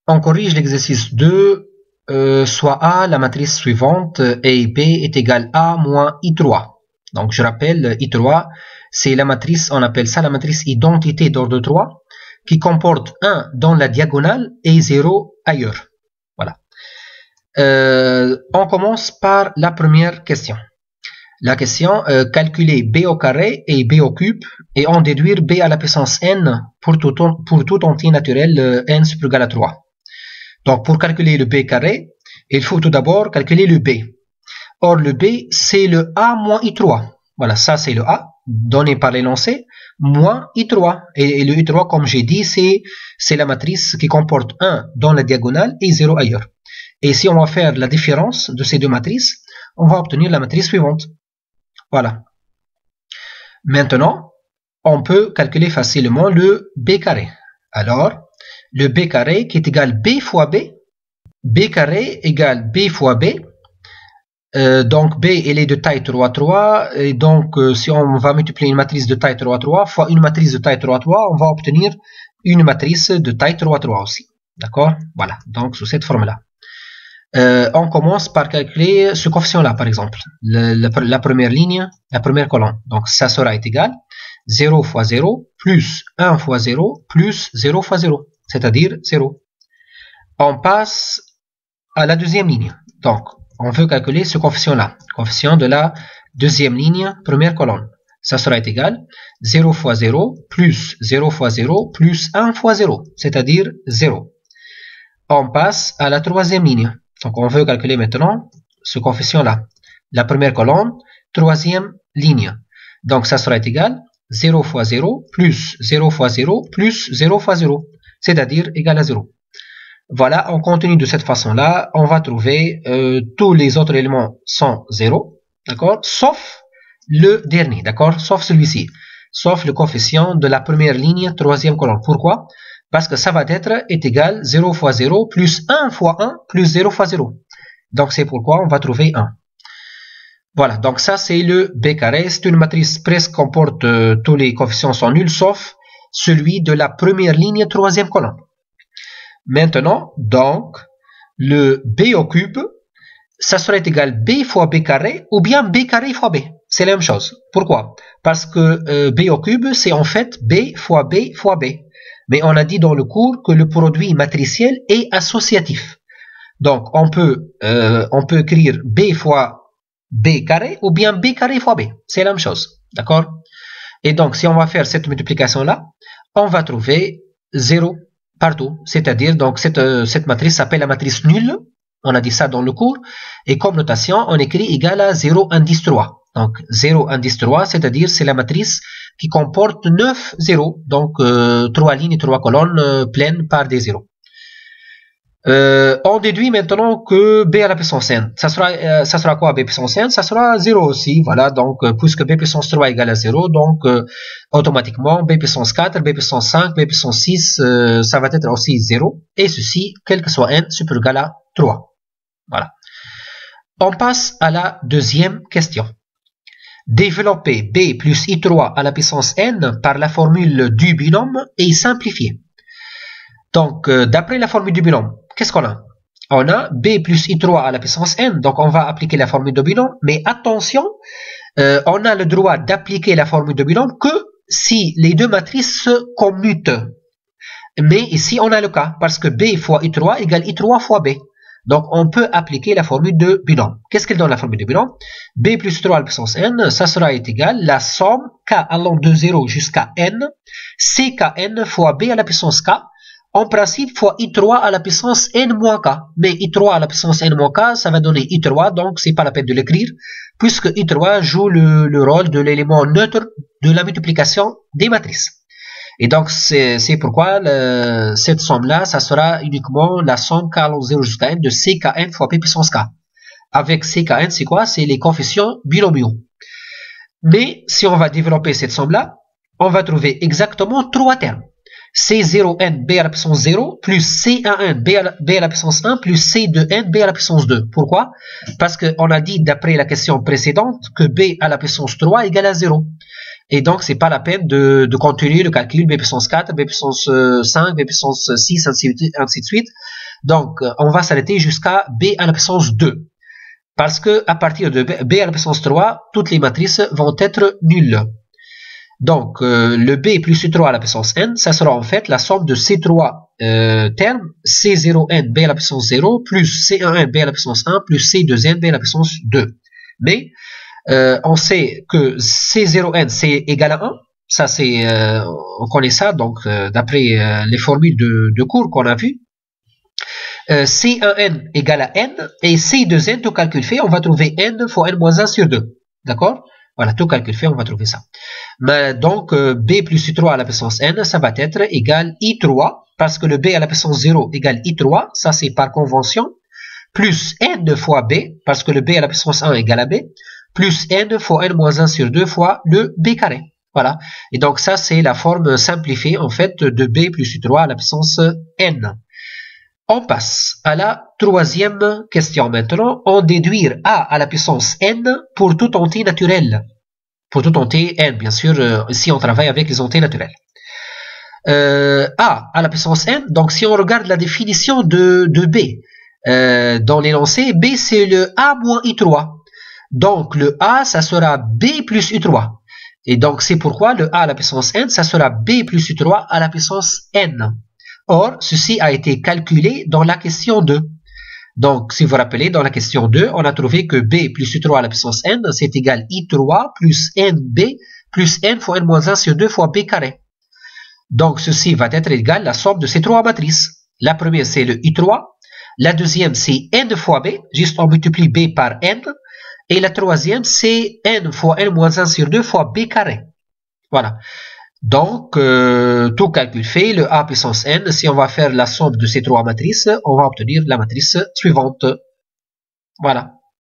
On corrige l'exercice 2, soit A, la matrice suivante, A et B est égale A moins I3. Donc je rappelle, I3, c'est la matrice, on appelle ça la matrice identité d'ordre 3, qui comporte 1 dans la diagonale et 0 ailleurs. Voilà. On commence par la première question. La question, calculer B au carré et B au cube et en déduire B à la puissance n pour tout entier naturel n super égal à 3. Donc pour calculer le B carré, il faut tout d'abord calculer le B. Or le B, c'est le A moins I3. Voilà, ça c'est le A, donné par l'énoncé, moins I3. Et le I3, comme j'ai dit, c'est la matrice qui comporte 1 dans la diagonale et 0 ailleurs. Et si on va faire la différence de ces deux matrices, on va obtenir la matrice suivante. Voilà. Maintenant, on peut calculer facilement le B carré. Alors, le B carré qui est égal B fois B. B carré égale B fois B. Donc B elle est de taille 3, 3. Et donc, si on va multiplier une matrice de taille 3, 3 fois une matrice de taille 3, 3, on va obtenir une matrice de taille 3, 3 aussi. D'accord? Voilà. Donc, sous cette forme-là. On commence par calculer ce coefficient-là, par exemple. La première ligne, la première colonne. Donc, ça sera égal 0 fois 0 plus 1 fois 0 plus 0 fois 0, c'est-à-dire 0. On passe à la deuxième ligne. Donc, on veut calculer ce coefficient-là, coefficient de la deuxième ligne, première colonne. Ça sera égal 0 fois 0 plus 0 fois 0 plus 1 fois 0, c'est-à-dire 0. On passe à la troisième ligne. Donc, on veut calculer maintenant ce coefficient-là. La première colonne, troisième ligne. Donc, ça sera égal 0 fois 0 plus 0 fois 0 plus 0 fois 0, c'est-à-dire égal à 0. Voilà, on continue de cette façon-là. On va trouver tous les autres éléments sont 0, d'accord, sauf le dernier, d'accord, sauf celui-ci, sauf le coefficient de la première ligne, troisième colonne. Pourquoi? Parce que ça va être égal 0 fois 0 plus 1 fois 1 plus 0 fois 0. Donc, c'est pourquoi on va trouver 1. Voilà, donc ça, c'est le B carré. C'est une matrice presque comporte tous les coefficients sont nuls, sauf celui de la première ligne, troisième colonne. Maintenant, donc, le B au cube, ça serait égal B fois B carré ou bien B carré fois B. C'est la même chose. Pourquoi? Parce que B au cube, c'est en fait B fois B fois B. Mais on a dit dans le cours que le produit matriciel est associatif. Donc, on peut écrire B fois B carré ou bien B carré fois B. C'est la même chose. D'accord? Et donc, si on va faire cette multiplication-là, on va trouver 0 partout. C'est-à-dire, donc, cette matrice s'appelle la matrice nulle. On a dit ça dans le cours. Et comme notation, on écrit égal à 0 indice 3. Donc, 0 indice 3, c'est-à-dire c'est la matrice qui comporte 9 zéros. Donc, 3 lignes et 3 colonnes pleines par des zéros. On déduit maintenant que B à la puissance n. Ça sera quoi B puissance n? Ça sera 0 aussi. Voilà, donc puisque B puissance 3 égale à 0, donc automatiquement B puissance 4, B puissance 5, B puissance 6, ça va être aussi 0. Et ceci, quel que soit n, super égal à 3. Voilà. On passe à la deuxième question. Développer B plus I3 à la puissance n par la formule du binôme est simplifié. Donc, d'après la formule du binôme, qu'est-ce qu'on a? On a B plus I3 à la puissance n, donc on va appliquer la formule de binôme, mais attention, on a le droit d'appliquer la formule de binôme que si les deux matrices se commutent. Mais ici, on a le cas, parce que B fois I3 égale I3 fois B. Donc, on peut appliquer la formule de binôme. Qu'est-ce qu'elle donne la formule de binôme? B plus 3 à la puissance n, ça sera égal la somme k allant de 0 jusqu'à n, ckn fois B à la puissance k, en principe fois I3 à la puissance n moins k. Mais I3 à la puissance n moins k, ça va donner I3, donc c'est pas la peine de l'écrire, puisque I3 joue le rôle de l'élément neutre de la multiplication des matrices. Et donc, c'est pourquoi cette somme-là, ça sera uniquement la somme k allant de 0 jusqu'à n de ckn fois p puissance k. Avec ckn, c'est quoi? C'est les coefficients binomiaux. Mais si on va développer cette somme-là, on va trouver exactement 3 termes. C0n b à la puissance 0 plus C1n b à la puissance 1 plus C2n b à la puissance 2. Pourquoi? Parce qu'on a dit d'après la question précédente que b à la puissance 3 égale à 0. Et donc, c'est pas la peine de continuer le calcul b puissance 4, b puissance 5, b puissance 6, ainsi de suite. Donc, on va s'arrêter jusqu'à b à la puissance 2. Parce que à partir de b à la puissance 3, toutes les matrices vont être nulles. Donc, le b plus c3 à la puissance n, ça sera en fait la somme de ces trois termes, c0n b à la puissance 0, plus c1n b à la puissance 1, plus c2n b à la puissance 2. Mais, on sait que C0n c'est égal à 1, ça c'est, on connaît ça, donc d'après les formules de cours qu'on a vu. C1n égale à n, et C2n, tout calcul fait, on va trouver n fois n moins 1 sur 2. D'accord? Voilà, tout calcul fait, on va trouver ça. Mais donc, b plus i3 à la puissance n, ça va être égal i3, parce que le b à la puissance 0 égale i3, ça c'est par convention, plus n fois b, parce que le b à la puissance 1 égale à b, plus n fois n moins 1 sur 2 fois le b carré. Voilà. Et donc ça, c'est la forme simplifiée, en fait, de b plus i3 à la puissance n. On passe à la troisième question maintenant. On déduire a à la puissance n pour tout entier naturel. Pour tout entier n, bien sûr, ici on travaille avec les entiers naturels. A à la puissance n, donc si on regarde la définition de b, dans l'énoncé, b c'est le a moins i3. Donc, le A, ça sera B plus U3. Et donc, c'est pourquoi le A à la puissance N, ça sera B plus U3 à la puissance N. Or, ceci a été calculé dans la question 2. Donc, si vous vous rappelez, dans la question 2, on a trouvé que B plus U3 à la puissance N, c'est égal I3 plus NB plus N fois N moins 1 sur 2 fois B carré. Donc, ceci va être égal à la somme de ces trois matrices. La première, c'est le I3. La deuxième, c'est N fois B. Juste, on multiplie B par N. Et la troisième, c'est n fois n moins 1 sur 2 fois b carré. Voilà. Donc, tout calcul fait, le a puissance n, si on va faire la somme de ces trois matrices, on va obtenir la matrice suivante. Voilà.